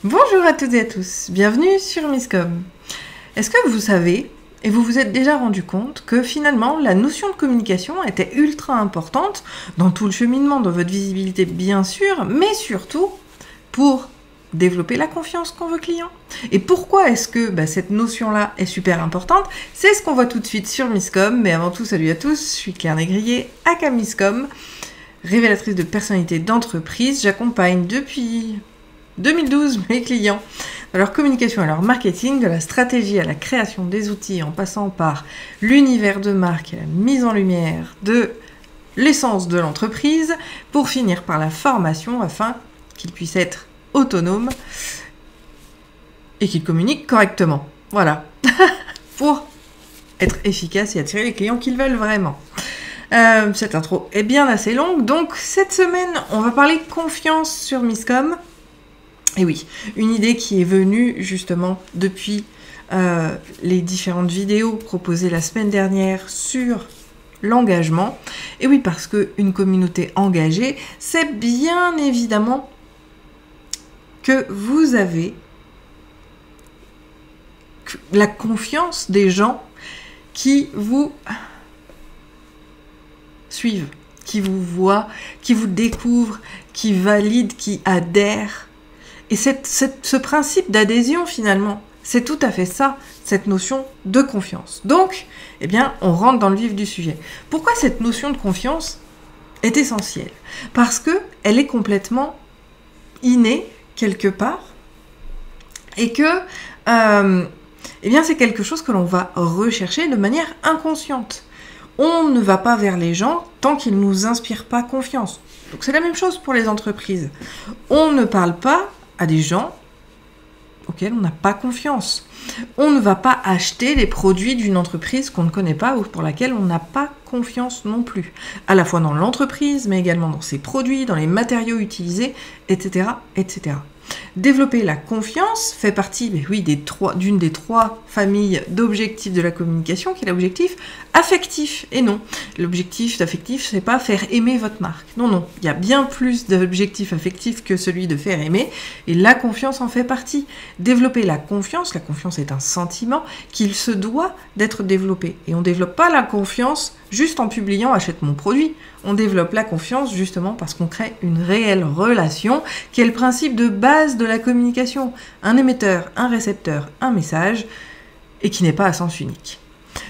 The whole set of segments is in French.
Bonjour à toutes et à tous, bienvenue sur Miscom. Est-ce que vous savez, et vous vous êtes déjà rendu compte, que finalement la notion de communication était ultra importante dans tout le cheminement, dans votre visibilité bien sûr, mais surtout pour développer la confiance qu'ont vos clients. Et pourquoi est-ce que cette notion-là est super importante? C'est ce qu'on voit tout de suite sur Miscom, mais avant tout, salut à tous, je suis Claire Négrier, aka Miscom, révélatrice de personnalité d'entreprise. J'accompagne depuis 2012 mes clients dans leur communication et leur marketing, de la stratégie à la création des outils, en passant par l'univers de marque et la mise en lumière de l'essence de l'entreprise, pour finir par la formation afin qu'ils puissent être autonomes et qu'ils communiquent correctement. Voilà, pour être efficaces et attirer les clients qu'ils veulent vraiment. Cette intro est bien assez longue, donc cette semaine, on va parler de confiance sur Miscom. Et oui, une idée qui est venue justement depuis les différentes vidéos proposées la semaine dernière sur l'engagement. Et oui, parce qu'une communauté engagée, c'est bien évidemment que vous avez la confiance des gens qui vous suivent, qui vous voient, qui vous découvrent, qui valident, qui adhèrent. Et ce principe d'adhésion, finalement, c'est tout à fait ça, cette notion de confiance. Donc, eh bien, on rentre dans le vif du sujet. Pourquoi cette notion de confiance est essentielle? Parce qu'elle est complètement innée, quelque part, et que eh bien, c'est quelque chose que l'on va rechercher de manière inconsciente. On ne va pas vers les gens tant qu'ils ne nous inspirent pas confiance. Donc, c'est la même chose pour les entreprises. On ne parle pas à des gens auxquels on n'a pas confiance. On ne va pas acheter les produits d'une entreprise qu'on ne connaît pas ou pour laquelle on n'a pas confiance non plus. À la fois dans l'entreprise, mais également dans ses produits, dans les matériaux utilisés, etc., etc. Développer la confiance fait partie, d'une des trois familles d'objectifs de la communication, qui est l'objectif affectif. Et non, l'objectif affectif, c'est pas faire aimer votre marque. Non, non, il y a bien plus d'objectifs affectifs que celui de faire aimer, et la confiance en fait partie. Développer la confiance est un sentiment qu'il se doit d'être développé. Et on ne développe pas la confiance juste en publiant « achète mon produit ». On développe la confiance justement parce qu'on crée une réelle relation, qui est le principe de base de la communication. Un émetteur, un récepteur, un message, et qui n'est pas à sens unique.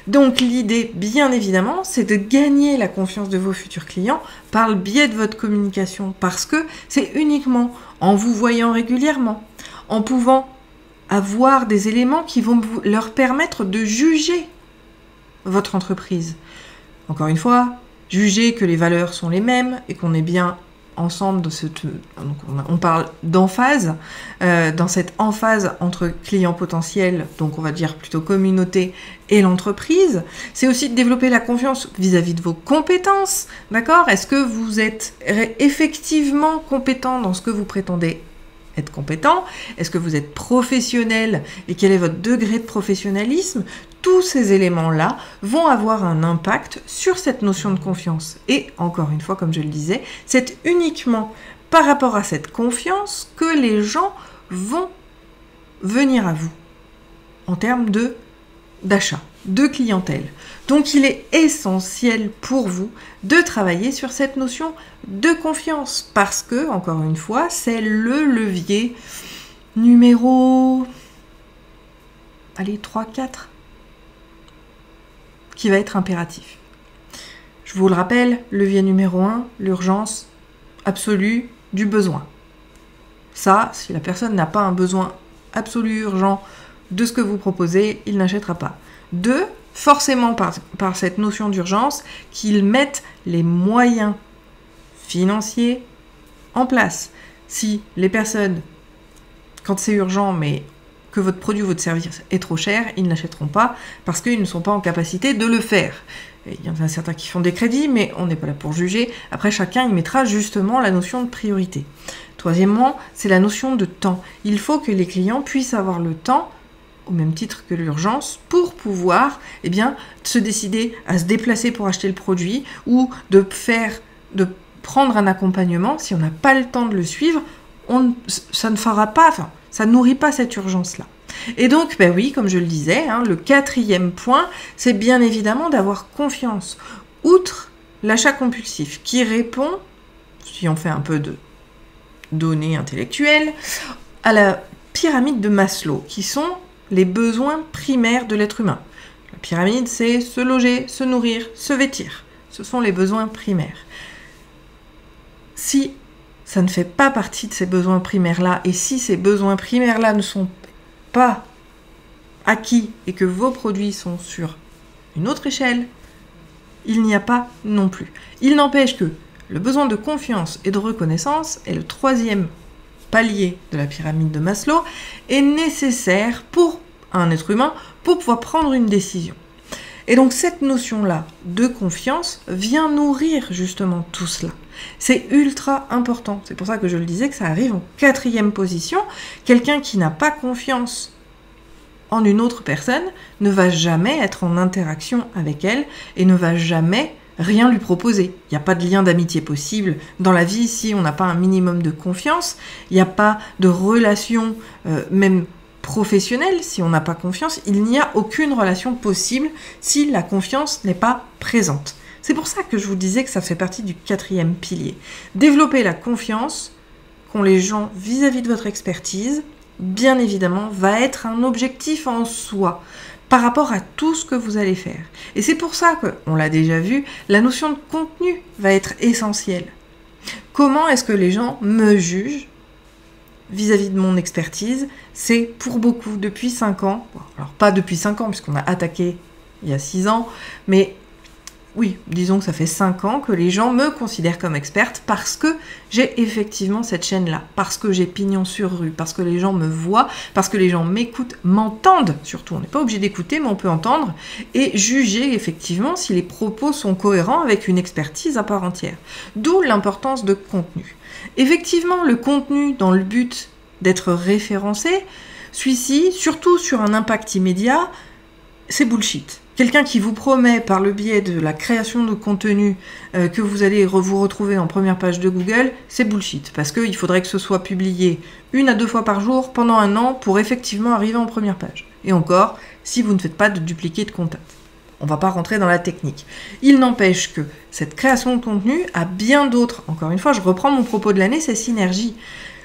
Donc l'idée, bien évidemment, c'est de gagner la confiance de vos futurs clients par le biais de votre communication, parce que c'est uniquement en vous voyant régulièrement, en pouvant avoir des éléments qui vont leur permettre de juger votre entreprise. Encore une fois, juger que les valeurs sont les mêmes et qu'on est bien ensemble de donc on parle d'emphase, dans cette emphase entre clients potentiels, donc on va dire plutôt communauté, et l'entreprise. C'est aussi de développer la confiance vis-à-vis de vos compétences, d'accord? Est-ce que vous êtes effectivement compétent dans ce que vous prétendez être compétent? Est-ce que vous êtes professionnel et quel est votre degré de professionnalisme? Tous ces éléments-là vont avoir un impact sur cette notion de confiance. Et encore une fois, comme je le disais, c'est uniquement par rapport à cette confiance que les gens vont venir à vous en termes d'achat, de clientèle. Donc il est essentiel pour vous de travailler sur cette notion de confiance parce que, encore une fois, c'est le levier numéro 3-4 qui va être impératif. Je vous le rappelle, levier numéro 1, l'urgence absolue du besoin. Ça, si la personne n'a pas un besoin absolu, urgent de ce que vous proposez, il n'achètera pas. 2, forcément par cette notion d'urgence, qu'ils mettent les moyens financiers en place. Si les personnes, quand c'est urgent, mais que votre produit ou votre service est trop cher, ils n'achèteront pas parce qu'ils ne sont pas en capacité de le faire. Il y en a certains qui font des crédits, mais on n'est pas là pour juger. Après, chacun y mettra justement la notion de priorité. Troisièmement, c'est la notion de temps. Il faut que les clients puissent avoir le temps, au même titre que l'urgence, pour pouvoir se décider à se déplacer pour acheter le produit ou de prendre un accompagnement. Si on n'a pas le temps de le suivre, ça ne fera pas, Ça nourrit pas cette urgence-là. Et donc, ben oui, comme je le disais, hein, le 4e point, c'est bien évidemment d'avoir confiance. Outre l'achat compulsif, qui répond, si on fait un peu de données intellectuelles, à la pyramide de Maslow, qui sont les besoins primaires de l'être humain. La pyramide, c'est se loger, se nourrir, se vêtir. Ce sont les besoins primaires. Si ça ne fait pas partie de ces besoins primaires-là, et si ces besoins primaires-là ne sont pas acquis et que vos produits sont sur une autre échelle, il n'y a pas non plus. Il n'empêche que le besoin de confiance et de reconnaissance est le 3e palier de la pyramide de Maslow, est nécessaire pour un être humain pour pouvoir prendre une décision. Et donc cette notion-là de confiance vient nourrir justement tout cela. C'est ultra important. C'est pour ça que je le disais que ça arrive en 4e position. Quelqu'un qui n'a pas confiance en une autre personne ne va jamais être en interaction avec elle et ne va jamais rien lui proposer. Il n'y a pas de lien d'amitié possible dans la vie si on n'a pas un minimum de confiance. Il n'y a pas de relation, même professionnelle, si on n'a pas confiance. Il n'y a aucune relation possible si la confiance n'est pas présente. C'est pour ça que je vous disais que ça fait partie du 4e pilier. Développer la confiance qu'ont les gens vis-à-vis de votre expertise, bien évidemment, va être un objectif en soi par rapport à tout ce que vous allez faire. Et c'est pour ça que, on l'a déjà vu, la notion de contenu va être essentielle. Comment est-ce que les gens me jugent vis-à-vis de mon expertise? C'est pour beaucoup, depuis 5 ans, alors pas depuis 5 ans puisqu'on a attaqué il y a 6 ans, mais oui, disons que ça fait 5 ans que les gens me considèrent comme experte parce que j'ai effectivement cette chaîne-là, parce que j'ai pignon sur rue, parce que les gens me voient, parce que les gens m'écoutent, m'entendent surtout. On n'est pas obligé d'écouter, mais on peut entendre et juger effectivement si les propos sont cohérents avec une expertise à part entière. D'où l'importance de contenu. Effectivement, le contenu dans le but d'être référencé, celui-ci, surtout sur un impact immédiat, c'est bullshit. Quelqu'un qui vous promet par le biais de la création de contenu que vous allez vous retrouver en première page de Google, c'est bullshit. Parce qu'il faudrait que ce soit publié 1 à 2 fois par jour pendant 1 an pour effectivement arriver en première page. Et encore, si vous ne faites pas de dupliqué de contact. On ne va pas rentrer dans la technique. Il n'empêche que cette création de contenu a bien d'autres. Encore une fois, je reprends mon propos de l'année, c'est synergie.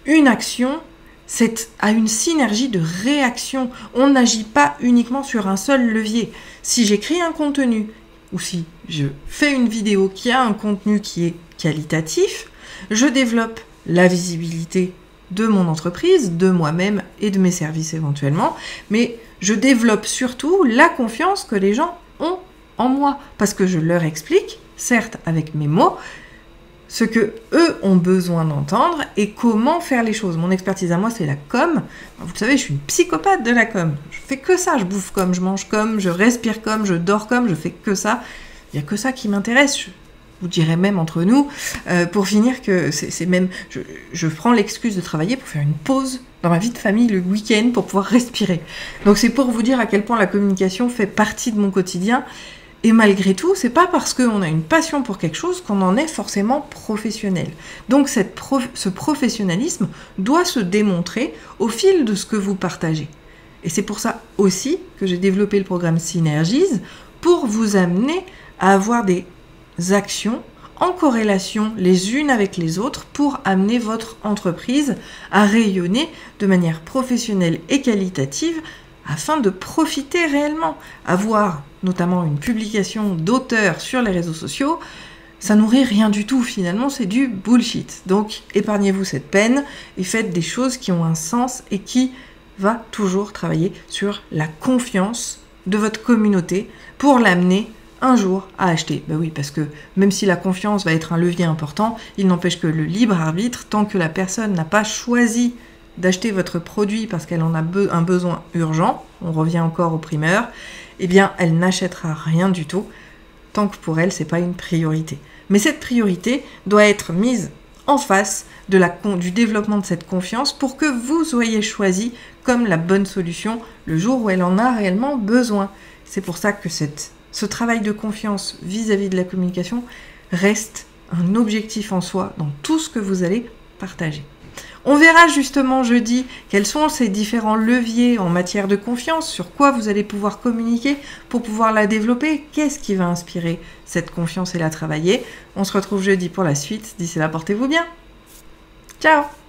Une action, c'est à une synergie de réaction. On n'agit pas uniquement sur un seul levier. Si j'écris un contenu, ou si je fais une vidéo qui a un contenu qui est qualitatif, je développe la visibilité de mon entreprise, de moi-même et de mes services éventuellement, mais je développe surtout la confiance que les gens ont en moi, parce que je leur explique, certes avec mes mots, ce que eux ont besoin d'entendre et comment faire les choses. Mon expertise à moi, c'est la com. Vous le savez, je suis une psychopathe de la com. Je fais que ça. Je bouffe comme, je mange comme, je respire comme, je dors comme, je fais que ça. Il n'y a que ça qui m'intéresse. Je vous dirais même entre nous, pour finir, que c'est même... Je prends l'excuse de travailler pour faire une pause dans ma vie de famille le week-end pour pouvoir respirer. Donc c'est pour vous dire à quel point la communication fait partie de mon quotidien. Et malgré tout, c'est pas parce qu'on a une passion pour quelque chose qu'on en est forcément professionnel. Donc ce professionnalisme doit se démontrer au fil de ce que vous partagez. Et c'est pour ça aussi que j'ai développé le programme Synergise pour vous amener à avoir des actions en corrélation les unes avec les autres pour amener votre entreprise à rayonner de manière professionnelle et qualitative afin de profiter réellement. Avoir notamment une publication d'auteur sur les réseaux sociaux, ça nourrit rien du tout finalement, c'est du bullshit. Donc épargnez-vous cette peine et faites des choses qui ont un sens et qui va toujours travailler sur la confiance de votre communauté pour l'amener un jour à acheter. Ben oui, parce que même si la confiance va être un levier important, il n'empêche que le libre arbitre, tant que la personne n'a pas choisi d'acheter votre produit parce qu'elle en a un besoin urgent, on revient encore au primeur, eh bien elle n'achètera rien du tout tant que pour elle c'est pas une priorité. Mais cette priorité doit être mise en face du développement de cette confiance pour que vous soyez choisi comme la bonne solution le jour où elle en a réellement besoin. C'est pour ça que ce travail de confiance vis-à-vis de la communication reste un objectif en soi dans tout ce que vous allez partager. On verra justement jeudi quels sont ces différents leviers en matière de confiance, sur quoi vous allez pouvoir communiquer pour pouvoir la développer, qu'est-ce qui va inspirer cette confiance et la travailler. On se retrouve jeudi pour la suite. D'ici là, portez-vous bien. Ciao!